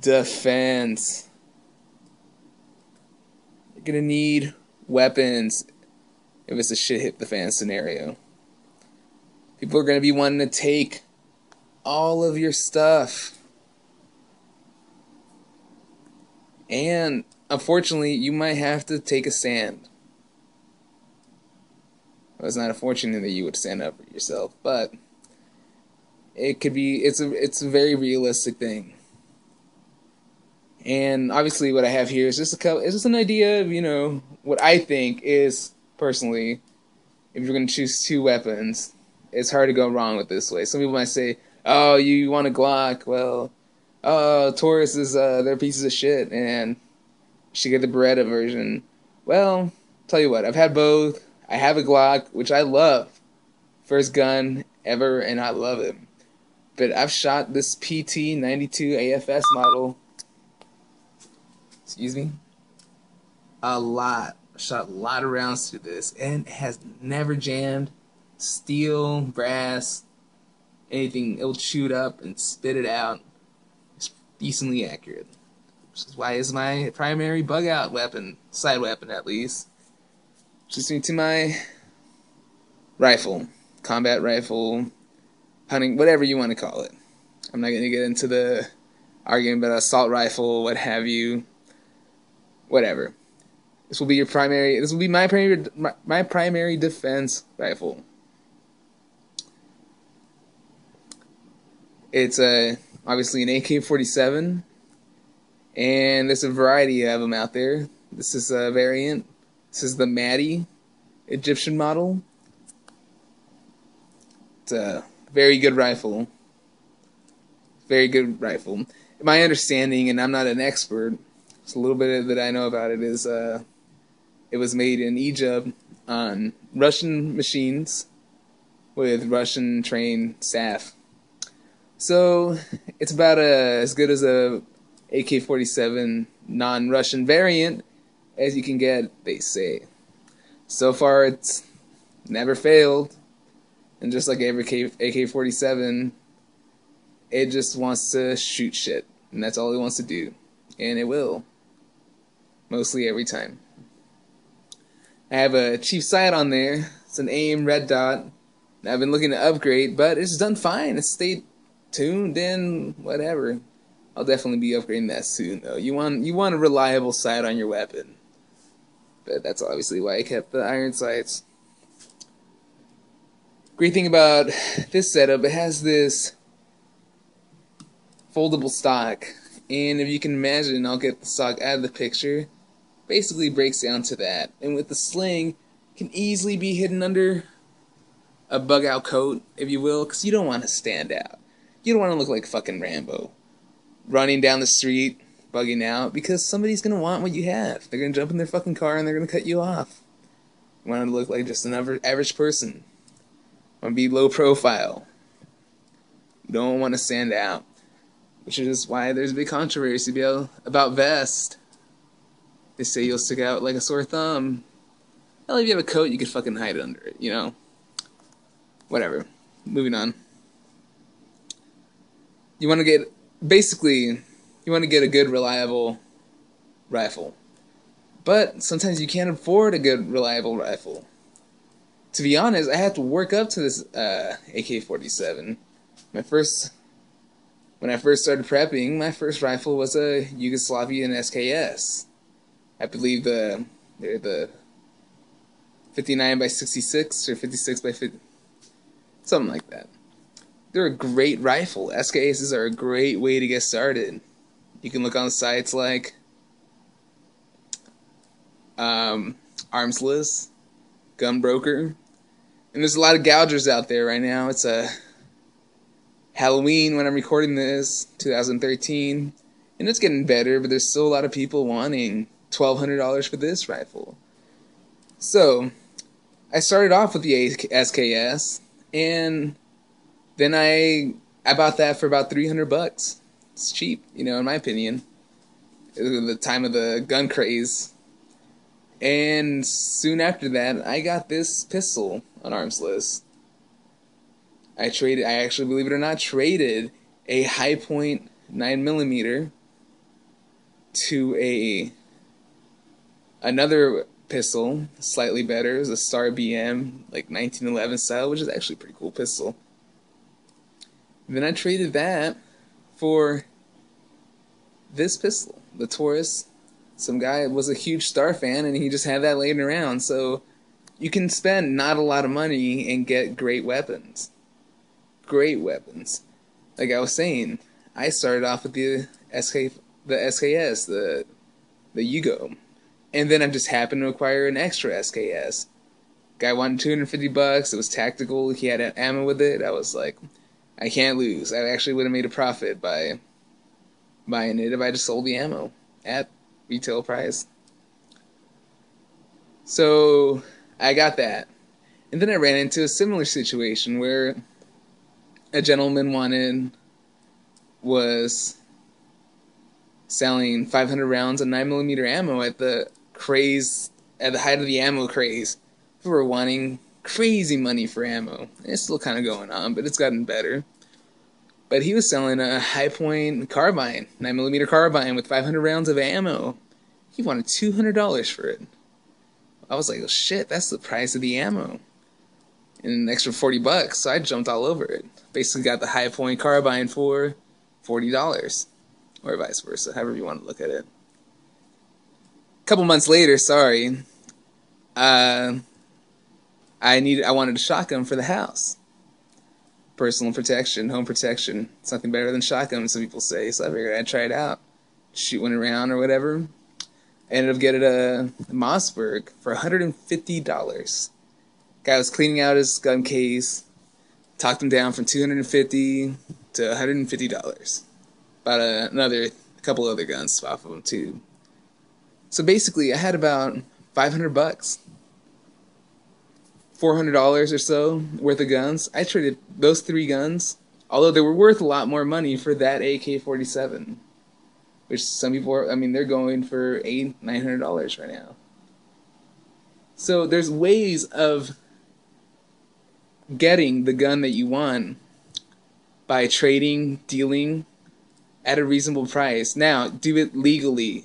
Defense. You're gonna need weapons if it's a shit hit the fan scenario. People are gonna be wanting to take all of your stuff. And unfortunately, you might have to take a stand. Well, it's not unfortunate that you would stand up for yourself, but it could be. It's a very realistic thing. And obviously, what I have here is just it's just an idea of what I think is personally, if you're going to choose two weapons, it's hard to go wrong with this way. Some people might say, "Oh, you want a Glock? Well, Taurus is they're pieces of shit, and you should get the Beretta version." Well, tell you what, I've had both. I have a Glock, which I love. First gun ever, and I love it. But I've shot this PT-92 AFS model. Excuse me. A lot. I shot a lot of rounds through this, and it has never jammed. Steel, brass, anything. It'll chew it up and spit it out. It's decently accurate, which is why it's my primary bug out weapon, side weapon at least. Just me to my rifle, combat rifle, hunting, whatever you want to call it. I'm not going to get into the argument about assault rifle, what have you, whatever. This will be your primary. This will be my primary defense rifle. It's obviously an AK-47, and there's a variety of them out there. This is a variant. This is the Maddie Egyptian model. It's a very good rifle. Very good rifle. My understanding, and I'm not an expert, so a little bit that I know about it is it was made in Egypt on Russian machines with Russian trained staff. So it's about as good as a AK-47 non-Russian variant as you can get, they say. So far, it's never failed. And just like every AK-47, it just wants to shoot shit. And that's all it wants to do. And it will. Mostly every time. I have a cheap sight on there. It's an AIM red dot. I've been looking to upgrade, but it's done fine. It's stayed tuned in, whatever. I'll definitely be upgrading that soon, though. You want a reliable sight on your weapon. But that's obviously why I kept the iron sights. Great thing about this setup, it has this foldable stock. And if you can imagine, I'll get the stock out of the picture. Basically breaks down to that. And with the sling, it can easily be hidden under a bug out coat, if you will, because you don't want to stand out. You don't want to look like fucking Rambo. Running down the street, bugging out, because somebody's going to want what you have. They're going to jump in their fucking car and they're going to cut you off. You want to look like just an average person. You want to be low profile. You don't want to stand out. Which is why there's a big controversy about vest. They say you'll stick out like a sore thumb. Well, if you have a coat, you can fucking hide under it, you know? Whatever. Moving on. You want to get, basically, you want to get a good, reliable rifle. But sometimes you can't afford a good, reliable rifle. To be honest, I had to work up to this AK-47. When I first started prepping, my first rifle was a Yugoslavian SKS. I believe they're the 59 by 66 or 56 by 50, something like that. They're a great rifle. SKSs are a great way to get started. You can look on sites like Arms List, Gun Broker, and there's a lot of gougers out there right now. It's a Halloween when I'm recording this, 2013, and it's getting better, but there's still a lot of people wanting $1,200 for this rifle. So I started off with the SKS, and then I bought that for about $300. It's cheap, you know, in my opinion. It was the time of the gun craze. And soon after that, I got this pistol on Arms List. I actually, believe it or not, traded a high point 9mm to another pistol, slightly better. It was a Star BM, like 1911 style, which is actually a pretty cool pistol. And then I traded that for this pistol, the Taurus. Some guy was a huge Star fan, and he just had that laying around. So you can spend not a lot of money and get great weapons. Great weapons. Like I was saying, I started off with the SKS, the Yugo. And then I just happened to acquire an extra SKS. Guy wanted $250. It was tactical. He had ammo with it. I was like, I can't lose. I actually would have made a profit by buying it if I just sold the ammo at retail price. So I got that. And then I ran into a similar situation where a gentleman was selling 500 rounds of 9mm ammo at the height of the ammo craze. People were wanting crazy money for ammo. It's still kind of going on, but it's gotten better. But he was selling a high point carbine, 9mm carbine with 500 rounds of ammo. He wanted $200 for it. I was like, oh shit, that's the price of the ammo. And an extra $40, so I jumped all over it. Basically got the high point carbine for $40. Or vice versa, however you want to look at it. A couple months later, I wanted a shotgun for the house. Personal protection, home protection. Something better than shotgun, some people say. So I figured I'd try it out. Shoot one around or whatever. I ended up getting a Mossberg for $150. Guy was cleaning out his gun case. Talked him down from $250 to $150. About a couple other guns off of him too. So basically, I had about $500. $400 or so worth of guns. I traded those 3 guns, although they were worth a lot more money, for that AK-47, which some people are, they're going for $800-900 right now. So there's ways of getting the gun that you want by trading, dealing at a reasonable price. Now, do it legally.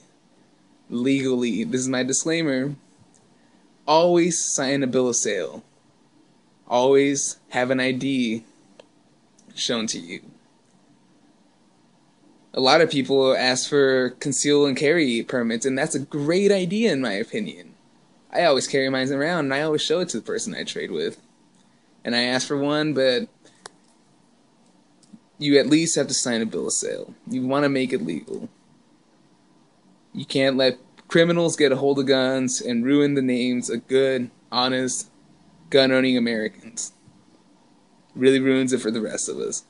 Legally. This is my disclaimer. Always sign a bill of sale. Always have an ID shown to you. A lot of people ask for conceal and carry permits, and that's a great idea in my opinion. I always carry mine around, and I always show it to the person I trade with. And I ask for one, but you at least have to sign a bill of sale. You want to make it legal. You can't let criminals get a hold of guns and ruin the names of good, honest, gun-owning Americans. Really ruins it for the rest of us.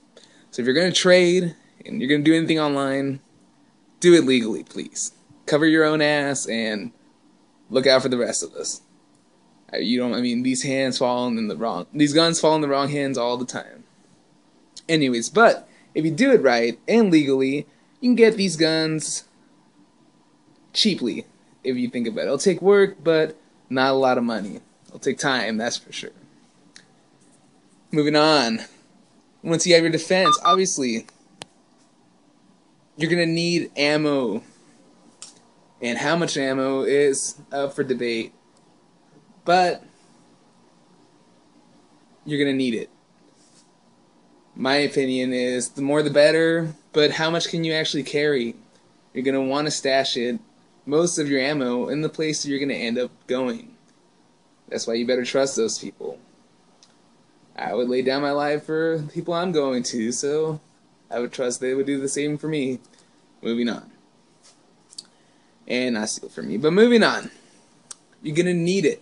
So if you're going to trade and you're going to do anything online, do it legally, please. Cover your own ass and look out for the rest of us. These guns fall in the wrong hands all the time. Anyways, but if you do it right and legally, you can get these guns cheaply, if you think about it. It'll take work, but not a lot of money. It'll take time, that's for sure. Moving on. Once you have your defense, obviously, you're going to need ammo. And how much ammo is up for debate. But you're going to need it. My opinion is the more the better, but how much can you actually carry? You're going to want to stash it, most of your ammo, in the place you're going to end up going. That's why you better trust those people. I would lay down my life for the people I'm going to, so I would trust they would do the same for me. Moving on. And not steal from me, but moving on. You're going to need it.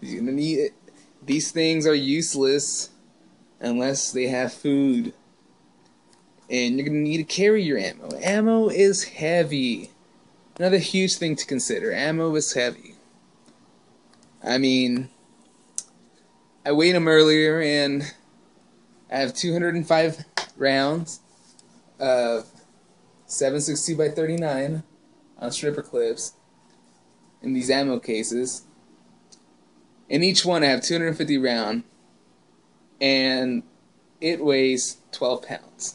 You're going to need it. These things are useless unless they have food. And you're going to need to carry your ammo. Ammo is heavy. Another huge thing to consider. Ammo is heavy. I weighed them earlier, and I have 205 rounds of 7.62 by 39 on stripper clips in these ammo cases. In each one I have 250 round, and it weighs 12 pounds.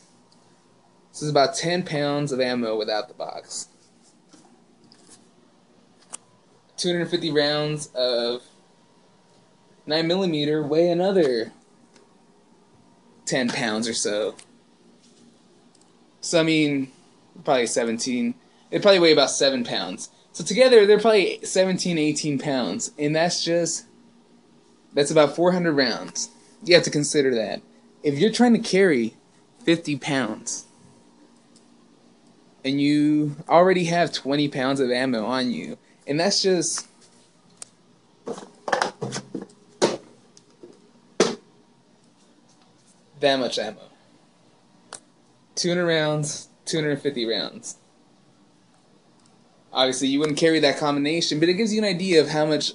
This is about 10 pounds of ammo without the box. 250 rounds of 9mm weigh another 10 pounds or so. So I mean, probably 17. They probably weigh about 7 pounds. So together, they're probably 17, 18 pounds. And that's about 400 rounds. You have to consider that. If you're trying to carry 50 pounds, and you already have 20 pounds of ammo on you, and that's just that much ammo. 200 rounds, 250 rounds. Obviously, you wouldn't carry that combination, but it gives you an idea of how much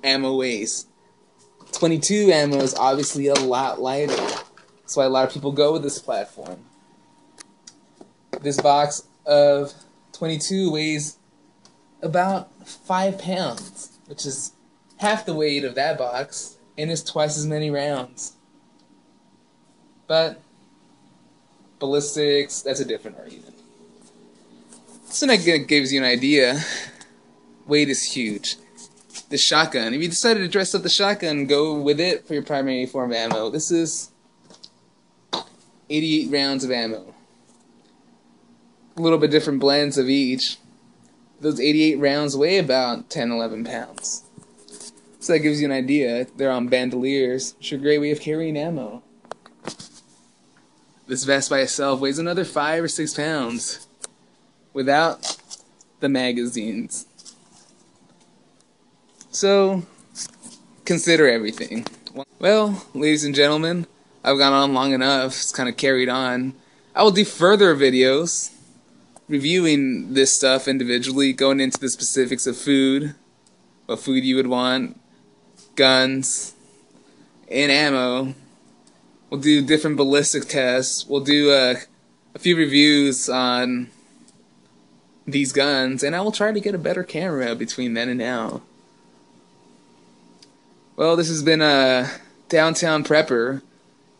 ammo weighs. 22 ammo is obviously a lot lighter. That's why a lot of people go with this platform. This box of 22 weighs about 5 pounds, which is half the weight of that box, and is twice as many rounds. But ballistics, that's a different argument. So that gives you an idea. Weight is huge. The shotgun, if you decided to dress up the shotgun, go with it for your primary form of ammo. This is 88 rounds of ammo. A little bit different blends of each. Those 88 rounds weigh about 10, 11 pounds. So that gives you an idea. They're on bandoliers, which are a great way of carrying ammo. This vest by itself weighs another 5 or 6 pounds without the magazines. So, consider everything. Well, ladies and gentlemen, I've gone on long enough. It's kind of carried on. I will do further videos reviewing this stuff individually, going into the specifics of food, what food you would want, guns, and ammo. We'll do different ballistic tests. We'll do a few reviews on these guns, and I will try to get a better camera between then and now. Well, this has been a Downtown Prepper,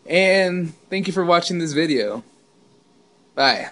and thank you for watching this video. Bye.